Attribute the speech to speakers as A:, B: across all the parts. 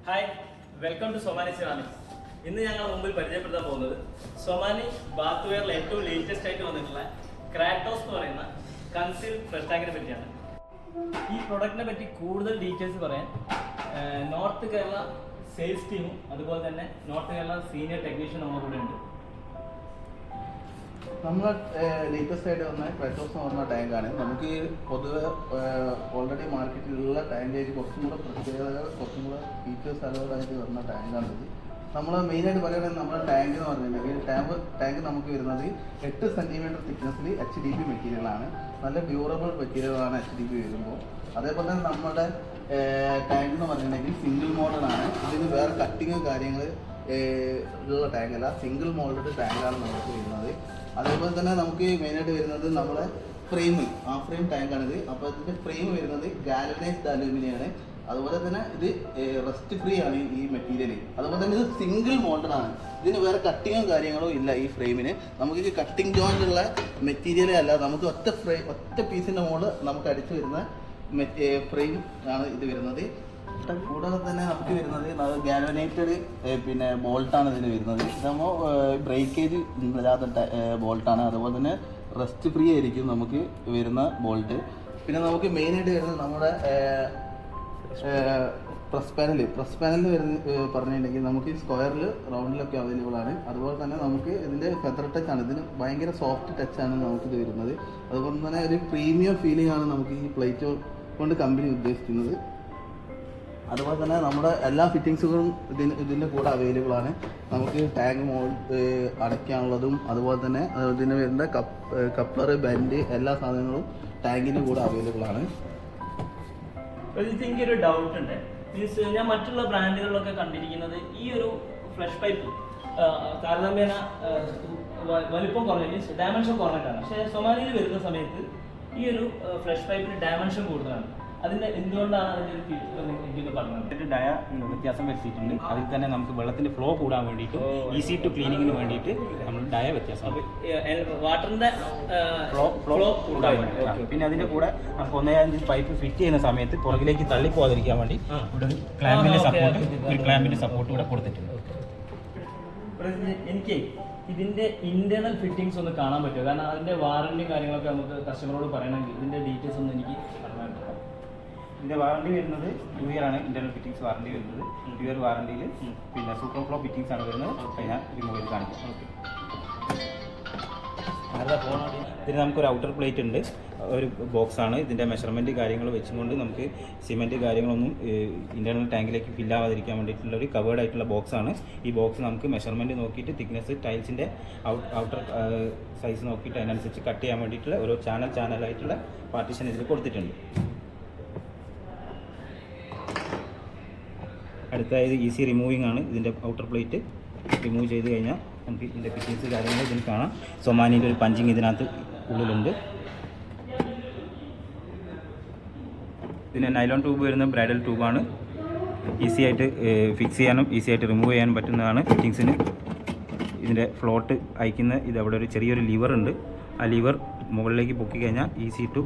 A: Hi, welcome to Somany ceramics. ഇന്ന് ഞങ്ങൾ മുമ്പിൽ പരിചയപ്പെടുത്താൻ പോകുന്നത് സൊമാനി ബാത്ത് വെയറിൽ ഏറ്റവും ലേറ്റസ്റ്റ് ആയിട്ട് വന്നിട്ടുള്ള ക്രാറ്റോസ് എന്ന് പറയുന്ന കൺസീൽഡ് ഫ്ലഷ് ടാങ്കിനെ പറ്റിയാണ്. ഈ പ്രൊഡക്റ്റിനെ പറ്റി കൂടുതൽ ഡീറ്റെയിൽസ് പറയാൻ നോർത്ത് കേരള സെയിൽസ് ടീമും അതുപോലെ തന്നെ നോർത്ത് കേരള സീനിയർ ടെക്നീഷ്യൻ നമ്മുടെ കൂടെ ഉണ്ട്.
B: നമ്മൾ ലേറ്റസ്റ്റ് ആയിട്ട് വന്ന ക്രാറ്റോസ് എന്ന് പറഞ്ഞ ടാങ്കാണ്. നമുക്ക് പൊതുവെ ഓൾറെഡി മാർക്കറ്റിലുള്ള ടാങ്കേജ് കുറച്ചും കൂടെ പ്രത്യേകതകൾ, കുറച്ചും കൂടെ ഫീച്ചേഴ്സ് അലോഡായിട്ട് വരുന്ന ടാങ്കാണിത്. നമ്മൾ മെയിനായിട്ട് പറയുകയാണെങ്കിൽ നമ്മുടെ ടാങ്ക് എന്ന് പറഞ്ഞിട്ടുണ്ടെങ്കിൽ ടാങ്ക് നമുക്ക് വരുന്നത് 8 സെൻറ്റിമീറ്റർ തിക്നെസ്സിൽ HDP മെറ്റീരിയലാണ്. നല്ല ഡ്യൂറബിൾ മെറ്റീരിയലാണ് HDP വരുമ്പോൾ. അതേപോലെ തന്നെ നമ്മുടെ ടാങ്ക് എന്ന് പറഞ്ഞിട്ടുണ്ടെങ്കിൽ സിംഗിൾ മോഡലാണ്. ഇതിന് വേറെ കട്ടിങ് കാര്യങ്ങൾ ഉള്ള ടാങ്കല്ല, സിംഗിൾ മോൾഡ് ടാങ്കാണ് നമുക്ക് വരുന്നത്. അതേപോലെ തന്നെ നമുക്ക് മെയിനായിട്ട് വരുന്നത് നമ്മുടെ ഫ്രെയിം, ആ ഫ്രെയിം ടാങ്കാണിത്. അപ്പോൾ ഇതിൻ്റെ ഫ്രെയിം വരുന്നത് ഗാലനൈസ്ഡ് അലൂമിനിയാണ്. അതുപോലെ തന്നെ ഇത് റസ്റ്റ് ഫ്രീ ആണ് ഈ മെറ്റീരിയൽ. അതുപോലെ തന്നെ ഇത് സിംഗിൾ മോൾഡാണ്. ഇതിന് വേറെ കട്ടിങ്ങോ കാര്യങ്ങളോ ഇല്ല ഈ ഫ്രെയിമിന്. നമുക്ക് ഈ കട്ടിങ് ജോയിൻ്റ് ഉള്ള മെറ്റീരിയലേ അല്ല, നമുക്ക് ഒറ്റ പീസിൻ്റെ മുകളിൽ നമുക്ക് അടിച്ചു വരുന്ന ഫ്രെയിം ആണ് ഇത് വരുന്നത്. കൂടാതെ തന്നെ നമുക്ക് വരുന്നത് ഗാൽവനൈറ്റഡ് പിന്നെ ബോൾട്ടാണ് ഇതിന് വരുന്നത്. ഇതാകുമ്പോൾ ബ്രേക്കേജ് ഇല്ലാത്ത ബോൾട്ടാണ്. അതുപോലെ തന്നെ റസ്റ്റ് ഫ്രീ ആയിരിക്കും നമുക്ക് വരുന്ന ബോൾട്ട്. പിന്നെ നമുക്ക് മെയിനായിട്ട് വരുന്നത് നമ്മുടെ പ്രസ് പാനൽ പറഞ്ഞിട്ടുണ്ടെങ്കിൽ നമുക്ക് സ്ക്വയറിൽ റൗണ്ടിലൊക്കെ അവൈലബിൾ ആണ്. അതുപോലെ തന്നെ നമുക്ക് ഇതിൻ്റെ ഫെദർ ടച്ച് ആണ്, ഇതിന് ഭയങ്കര സോഫ്റ്റ് ടച്ചാണ് നമുക്കിത് വരുന്നത്. അതുപോലെ തന്നെ ഒരു പ്രീമിയം ഫീലിംഗ് ആണ് നമുക്ക് ഈ പ്ലേറ്റ് കൊണ്ട് കമ്പനി ഉദ്ദേശിക്കുന്നത്. അതുപോലെ തന്നെ നമ്മുടെ എല്ലാ ഫിറ്റിങ്സുകളും ഇതിൻ്റെ കൂടെ അവൈലബിൾ ആണ്. നമുക്ക് ടാങ്ക് അടയ്ക്കാനുള്ളതും അതുപോലെ തന്നെ ഇതിന് വരുന്ന കപ്ലർ, ബെൻഡ് എല്ലാ സാധനങ്ങളും ടാങ്കിൻ്റെ കൂടെ അവൈലബിൾ ആണ്.
A: എനിക്കൊരു ഡൗട്ട് ഉണ്ട്. മീൻസ് ഞാൻ മറ്റുള്ള ബ്രാൻഡുകളിലൊക്കെ കണ്ടിരിക്കുന്നത് ഈ ഒരു ഫ്ലഷ് പൈപ്പ് താരതമ്യേന വലിപ്പം കുറഞ്ഞ, മീൻസ് ഡയമെൻഷൻ കുറഞ്ഞിട്ടാണ്. പക്ഷേ സൊമാനിയിൽ വരുന്ന സമയത്ത് ഈ ഒരു ഫ്ലഷ് പൈപ്പിന് ഡയമെൻഷൻ കൂടുതലാണ്. അതിൻ്റെ എന്തുകൊണ്ടാണ് അതിൻ്റെ ഒരു ഫീച്ചർ എനിക്കൊന്ന് പറഞ്ഞത്?
C: ഡയ വ്യത്യാസം വരുത്തിയിട്ടുണ്ട്. അതിൽ തന്നെ നമുക്ക് വെള്ളത്തിന്റെ ഫ്ലോ കൂടാൻ വേണ്ടിയിട്ട്, ഈസി ടു ക്ലീനിങ്ങിന് വേണ്ടിയിട്ട് നമ്മൾ ഡയ വ്യത്യാസം
A: വാട്ടറിന്റെ
C: ഫ്ലോ കൂടാൻ വേണ്ടി. പിന്നെ അതിന്റെ കൂടെ നമുക്ക് 1.5 പൈപ്പ് ഫിറ്റ് ചെയ്യുന്ന സമയത്ത് പുറകിലേക്ക് തള്ളിപ്പോകാതിരിക്കാൻ വേണ്ടി ഇവിടെ ഒരു ക്ലാമ്പിന്റെ സപ്പോർട്ട് കൂടെ കൊടുത്തിട്ടുണ്ട്.
A: എനിക്ക് ഇതിന്റെ ഇന്റേണൽ ഫിറ്റിംഗ്സ് ഒന്ന് കാണാൻ പറ്റുമോ? കാരണം അതിന്റെ വാറന്റിയും കാര്യങ്ങളൊക്കെ നമുക്ക് കസ്റ്റമറോട് പറയണമെങ്കിൽ ഇതിന്റെ ഡീറ്റെയിൽസ് ഒന്ന് എനിക്ക് പറഞ്ഞാൽ.
C: ഇതിന്റെ വാറണ്ടി വരുന്നത് 2 ഇയർ ആണ്. ഇന്റർണൽ ഫിറ്റിംഗ്സ് വാറണ്ടി വരുന്നത് 2 ഇയർ വാറണ്ടിയിൽ. പിന്നെ സൂപ്പർ ഫ്ലോ ഫിറ്റിംഗ്സ് ആണ് വരുന്നത്. ഞാൻ റിമൂവ് ചെയ്ത് കാണിക്കാം. ഇതിന് നമുക്കൊരു ഔട്ടർ പ്ലേറ്റ് ഉണ്ട്, ഒരു ബോക്സ് ആണ്. ഇതിൻ്റെ മെഷർമെൻറ്റ് കാര്യങ്ങൾ വെച്ചുകൊണ്ട് നമുക്ക് സിമെൻറ്റ് കാര്യങ്ങളൊന്നും ഇൻറ്റേർണൽ ടാങ്കിലേക്ക് ഫില്ലാവാതിരിക്കാൻ വേണ്ടിയിട്ടുള്ള ഒരു കവേർഡ് ആയിട്ടുള്ള ബോക്സ് ആണ്. ഈ ബോക്സ് നമുക്ക് മെഷർമെൻറ്റ് നോക്കിയിട്ട് തിക്നെസ്, ടൈൽസിൻ്റെ ഔട്ടർ സൈസ് നോക്കിയിട്ട് അതിനനുസരിച്ച് കട്ട് ചെയ്യാൻ വേണ്ടിയിട്ടുള്ള ഓരോ ചാനലായിട്ടുള്ള പാർട്ടീഷൻ ഇതിൽ കൊടുത്തിട്ടുണ്ട്. അടുത്തതായത് ഈസി റിമൂവിങ് ആണ്. ഇതിൻ്റെ ഔട്ടർ പ്ലേറ്റ് റിമൂവ് ചെയ്ത് കഴിഞ്ഞാൽ നമുക്ക് ഇതിൻ്റെ ഫിറ്റിങ്സ് കാര്യങ്ങൾ ഇതിൽ കാണാം. സൊമാനിൻ്റെ ഒരു പഞ്ചിങ് ഇതിനകത്ത് ഉള്ളിലുണ്ട്. പിന്നെ നൈലോൺ ട്യൂബ് വരുന്ന ബ്രൈഡൽ ട്യൂബാണ്. ഈസി ആയിട്ട് ഫിക്സ് ചെയ്യാനും ഈസി ആയിട്ട് റിമൂവ് ചെയ്യാനും പറ്റുന്നതാണ് ഫിറ്റിങ്സിന്. ഇതിൻ്റെ ഫ്ലോട്ട് അയക്കുന്ന ഇത് അവിടെ ഒരു ചെറിയൊരു ലിവർ ഉണ്ട്. ആ ലിവർ മുകളിലേക്ക് പൊക്കി കഴിഞ്ഞാൽ ഈസി ടു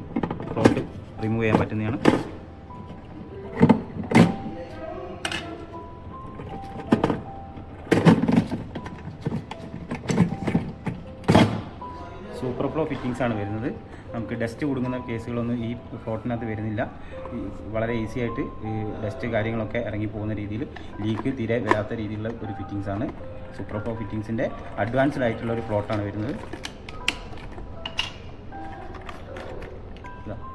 C: ഫ്ലോട്ട് റിമൂവ് ചെയ്യാൻ പറ്റുന്നതാണ്. സൂപ്പർ ഫ്ലോ ഫിറ്റിങ്സ് ആണ് വരുന്നത്. നമുക്ക് ഡസ്റ്റ് കുടുങ്ങുന്ന കേസുകളൊന്നും ഈ ഫ്ലോട്ടിനകത്ത് വരുന്നില്ല. വളരെ ഈസി ആയിട്ട് ഡസ്റ്റ് കാര്യങ്ങളൊക്കെ ഇറങ്ങി പോകുന്ന രീതിയിൽ, ലീക്ക് തീരെ വരാത്ത രീതിയിലുള്ള ഒരു ഫിറ്റിങ്സ് ആണ്. സൂപ്പർ ഫ്ലോ ഫിറ്റിങ്സിൻ്റെ അഡ്വാൻസ്ഡ് ആയിട്ടുള്ള ഒരു ഫ്ലോട്ടാണ് വരുന്നത്.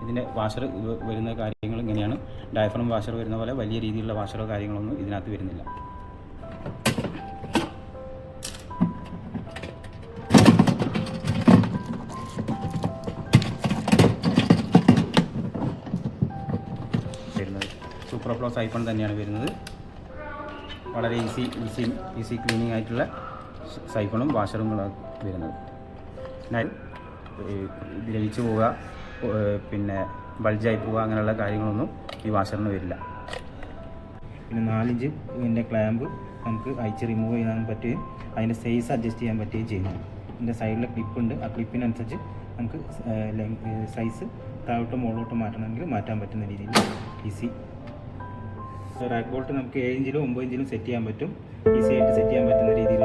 C: ഇതിൻ്റെ വാഷർ വരുന്ന കാര്യങ്ങൾ ഇങ്ങനെയാണ്. ഡയഫ്രം വാഷർ വരുന്ന പോലെ വലിയ രീതിയിലുള്ള വാഷറോ കാര്യങ്ങളൊന്നും ഇതിനകത്ത് വരുന്നില്ല. സൂപ്പർ ഫ്ലോ സൈഫൺ തന്നെയാണ് വരുന്നത്. വളരെ ഈസി ക്ലീനിങ് ആയിട്ടുള്ള സൈഫണും വാഷറും വരുന്നത്. എന്നാൽ ദ്രവിച്ചു പോവുക, പിന്നെ ബൾജായി പോവുക അങ്ങനെയുള്ള കാര്യങ്ങളൊന്നും ഈ വാഷറിന് വരില്ല. പിന്നെ 4 ഇഞ്ച് ഇതിൻ്റെ ക്ലാമ്പ് നമുക്ക് അയച്ച് റിമൂവ് ചെയ്യാൻ പറ്റുകയും അതിൻ്റെ സൈസ് അഡ്ജസ്റ്റ് ചെയ്യാൻ പറ്റുകയും ചെയ്യുന്നു. ഇതിൻ്റെ സൈഡിലെ ക്ലിപ്പുണ്ട്. ആ ക്ലിപ്പിനനുസരിച്ച് നമുക്ക് സൈസ് താഴോട്ടോ മുകളിലോട്ടോ മാറ്റണമെങ്കിൽ മാറ്റാൻ പറ്റുന്ന രീതിയിൽ ഈസി റാക്ക് ബോൾട്ട് നമുക്ക് 7 ഇഞ്ചിലും 9 ഇഞ്ചിലും സെറ്റ് ചെയ്യാൻ പറ്റും. ഈസി ആയിട്ട് സെറ്റ് ചെയ്യാൻ പറ്റുന്ന രീതിയിൽ